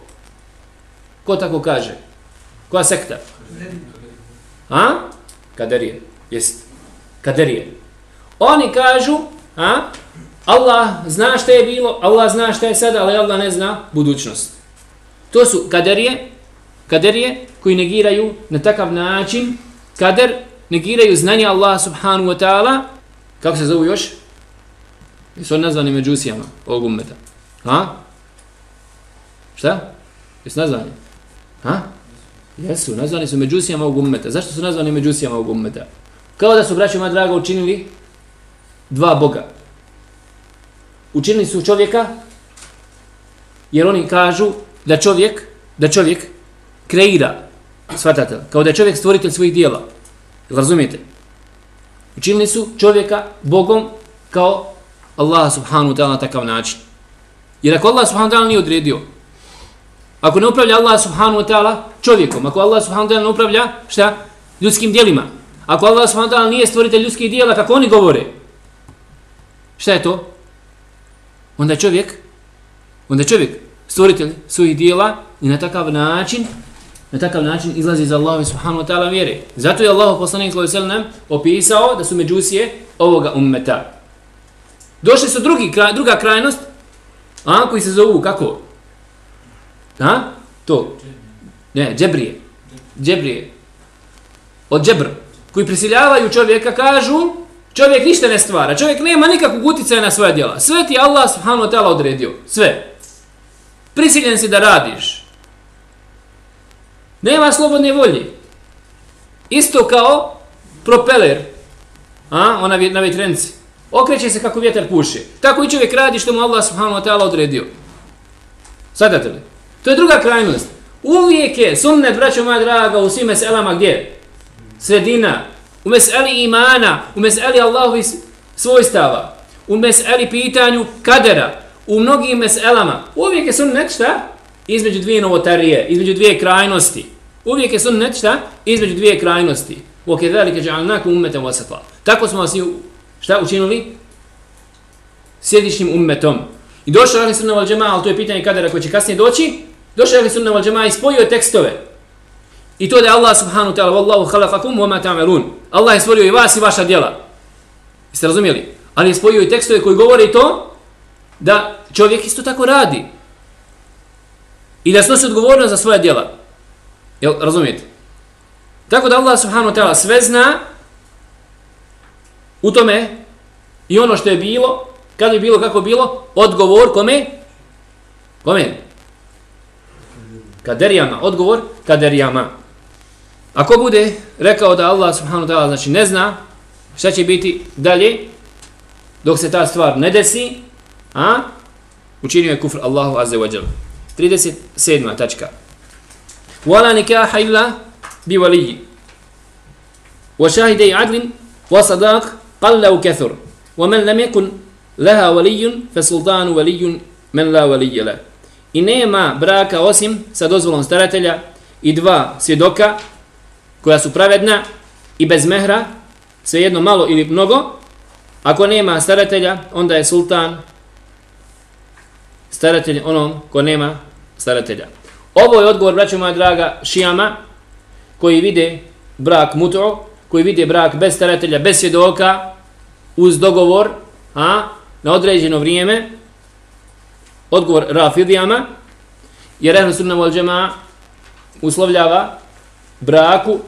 Ko tako kaže? Koja sekta? Kaderije. Jest. Kaderije. Oni kažu, Allah zna šta je bilo, Allah zna šta je sada, ali Allah ne zna budućnost. To su kaderije koji negiraju na takav način, kader, negiraju znanje Allah subhanahu wa ta'ala, kako se zovu još? Jesu oni nazvani međusijama ovog ummeta? Šta? Jesu nazvani? Jesu, nazvani su međusijama ovog ummeta. Zašto su nazvani međusijama ovog ummeta? Kao da su, braćo moja draga, učinili dva boga. Učinili su čovjeka, jer oni kažu da čovjek kreira, shvatate, kao da je čovjek stvoritelj svojih dijela. Jel razumijete? Učinili su čovjeka Bogom kao Allah subhanahu wa ta'ala na takav način. Jer ako Allah subhanahu wa ta'ala nije odredio, ako ne upravlja Allah subhanahu wa ta'ala čovjekom, ako Allah subhanahu wa ta'ala ne upravlja šta? Ljudskim dijelima, ako Allah subhanahu wa ta'ala nije stvoritelj ljudskih dijela kako oni govore, šta je to? Onda je čovjek stvoritelj svojih dijela i na takav način izlazi iz Allaha subhanahu wa ta'ala vjere. Zato je Allah poslanik sallallahu alejhi ve sellem opisao da su međusije ovoga ummeta. Došli su druga krajnost, koji se zovu kako? To. Ne, džebrije. Od džebr. Koji prisiljavaju čovjeka, kažu, čovjek ništa ne stvara, čovjek nema nikakvog utjecaja na svoja djela. Sve ti Allah subhanahu wa ta'ala odredio. Sve. Prisiljen si da radiš. Nema slobodne volje. Isto kao propeler. Na vjetrenci. Okreće se kako vjetar puše. Tako i čovjek radi što mu Allah subhanahu wa ta'ala odredio. Shvatate li? To je druga krajnost. Uvijek je sunnet, braćo moja draga, u svim meselama gdje? Sredina. U meseli imana, u meseli Allahovi svojstava, u meseli pitanju kadera, u mnogim meselama. Uvijek je sunnet šta? Između dvije novotarije, između dvije krajnosti. Uvijek je sunnet šta? Između dvije krajnosti. وَكَذَلِكَ جَعَلْنَاكُمْ أُمَّةً وَسَطًا. Tako smo vas šta učinili? Sjedišnjim ummetom. I došao Ahlus Sunna wal Džemaa, ali to je pitanje kadera koje će kasnije doći, došao Ahlus Sunna wal Džemaa i spojio tekstove. I to da je Allah subhanahu wa ta'ala wallahu khalaqakum wa ma ta'malun. Allah je stvorio i vas i vaša djela. Jeste razumjeli? Ali je spojio i tekstove koji govore i to da čovjek isto tako radi. I da snosi odgovornost za svoja djela. Jel razumijete? Tako da Allah subhanahu wa ta'ala sve zna u tome i ono što je bilo, kad bi bilo kako bilo, odgovor kome? Kome? Kaderijama, odgovor kaderijama. Ako bude rekao da Allah subhanahu wa ta'ala znači ne zna šta će biti dalje, dok se ta stvar ne desi, učinio je kufr Allahu azza wa jalla. 37. tačka. Wala nikaha illa bi waliyyi wa shahidai adlin wa sadaq qalla wa kathur wa man lam yakun laha waliyyun fa sultanu waliyyun man la waliyya la. I nema braka osim sa dozvolom staratelja i dva svjedoka koja su pravedna i bez mehra, svejedno malo ili mnogo. Ako nema staratelja, onda je sultan staratelj onom ko nema staratelja. Ovo je odgovor, braćo moja draga, šijama koji vide brak mut'u, koji vide brak bez staratelja, bez svjedoka, uz dogovor, na određeno vrijeme. Odgovor rafidijama, jer Ehlu sunna wal džemaa uslovljava braku,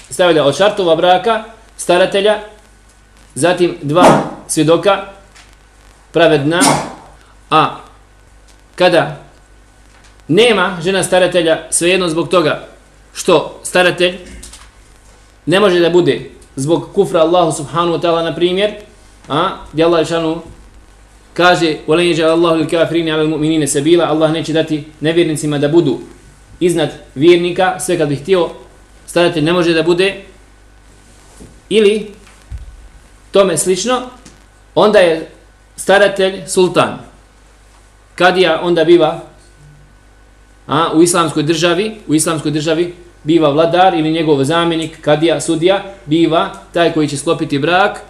stavlja od šartova braka staratelja, zatim dva svjedoka pravedna, a kada nema žena staratelja, svejedno zbog toga što staratelj ne može da bude zbog kufra Allahu subhanahu wa ta'ala, na primjer, gdje Allah šanu kaže وَلَنْ يَجَعَ اللَّهُ لِلْكَافِرِينَ عَلَى الْمُؤْمِنِينَ سَبِيلًا, Allah neće dati nevjernicima da budu iznad vjernika, sve kad bi htio, staratelj ne može da bude, ili tome slično, onda je staratelj sultan. Kadija onda biva u islamskoj državi biva vladar ili njegov zamjenik, kadija, sudija, biva taj koji će sklopiti brak.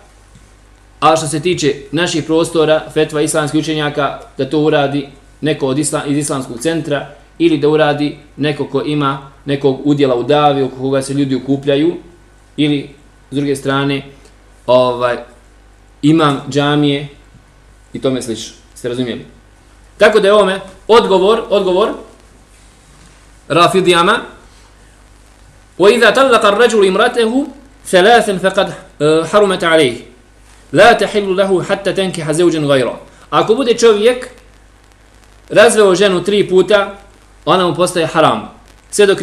A što se tiče naših prostora, fetva islamskih učenjaka, da to uradi neko iz islamskog centra ili da uradi neko ko ima nekog udjela u davi oko koga se ljudi okupljaju, ili s druge strane imam džamije i tome slično. Ste razumijeli? Tako da je ovome odgovor rafidijama. وَإِذَا طَلَّقَ الرَّجُلُ امْرَأَتَهُ ثَلَاثًا فَقَدْ حَرُمَتْ عَلَيْهِ لَا تَحِلُّ لَهُ حَتَّى تَنْكِحَ زَوْجًا غَيْرَهُ. Ako bude čovjek razveo ženu 3 puta, ona mu postaje haram. Sve dok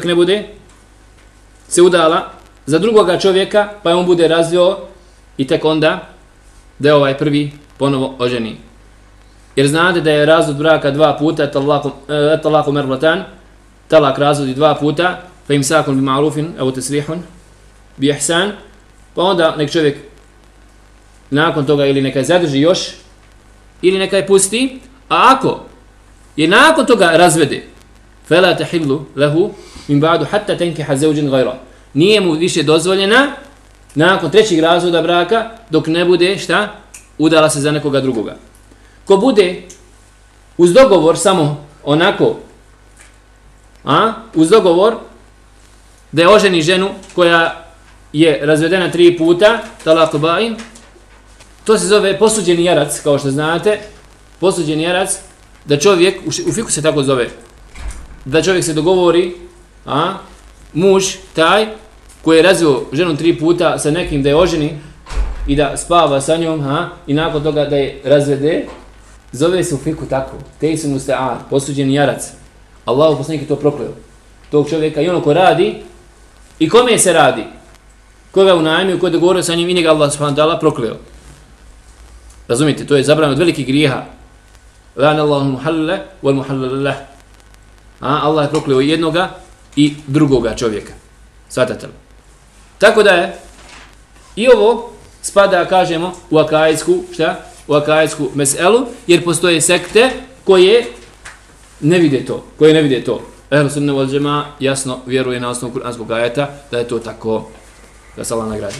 ne bude se udala za drugoga čovjeka, pa je on bude razveo i tek onda da je ovaj prvi ponovo oženi. Jer znate da je razvod braka 2 puta, talaku merratan, talak razvodi 2 puta, fa imsakun bi ma'rufin, evo tesrihun, bi ihsan, pa onda nek čovjek nakon toga ili neka zadrži još, ili neka je pusti, a ako je nakon toga razvede, fela tahillu lahu min ba'du hatta tankiha zawjan ghayra. Nije mu više dozvoljena nakon 3. razvoda braka dok ne bude udala se za nekoga drugoga. Ko bude uz dogovor samo onako, uz dogovor da je oženi ženu koja je razvedena 3 puta, talak ba'in, to se zove posuđeni jarac, kao što znate, posuđeni jarac, da čovjek, u fiku se tako zove, da čovjek se dogovori, muž taj koji je razveo ženu 3 puta sa nekim da je oženi i da spava sa njom, i nakon toga da je razvede, zove se u fiku tako, tejsun musta'ar, posuđeni jarac. Allahu poslanik je to prokleo. Tog čovjeka i ono ko radi, i kome se radi, koga unajmio, ko je dogovorio sa njim, i njega Allah subhanahu wa ta'ala prokleo. Razumite, to je zabranjeno od velikih grijeha. La'ana Allahu muhallala wal muhallala lah. Allah je prokleo jednoga i drugoga čovjeka. Svatate li? Tako da je i ovo spada, kažemo, u akajsku meselu, jer postoje sekte koje ne vide to. Ehlu sunna wal džemaa jasno vjeruje na osnovu kuranskog ajeta da je to tako, da se Allah nagradi.